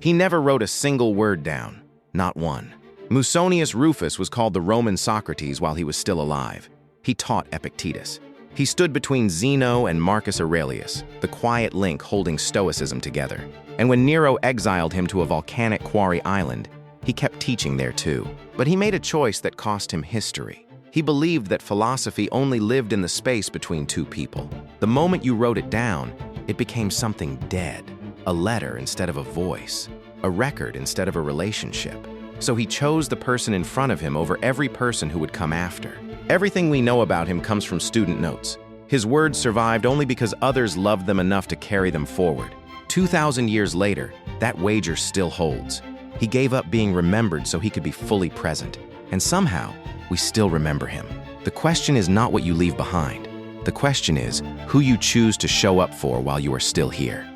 He never wrote a single word down, not one. Musonius Rufus was called the Roman Socrates while he was still alive. He taught Epictetus. He stood between Zeno and Marcus Aurelius, the quiet link holding Stoicism together. And when Nero exiled him to a volcanic quarry island, he kept teaching there too. But he made a choice that cost him history. He believed that philosophy only lived in the space between two people. The moment you wrote it down, it became something dead, a letter instead of a voice, a record instead of a relationship. So he chose the person in front of him over every person who would come after. Everything we know about him comes from student notes. His words survived only because others loved them enough to carry them forward. 2,000 years later, that wager still holds. He gave up being remembered so he could be fully present. And somehow, we still remember him. The question is not what you leave behind. The question is who you choose to show up for while you are still here.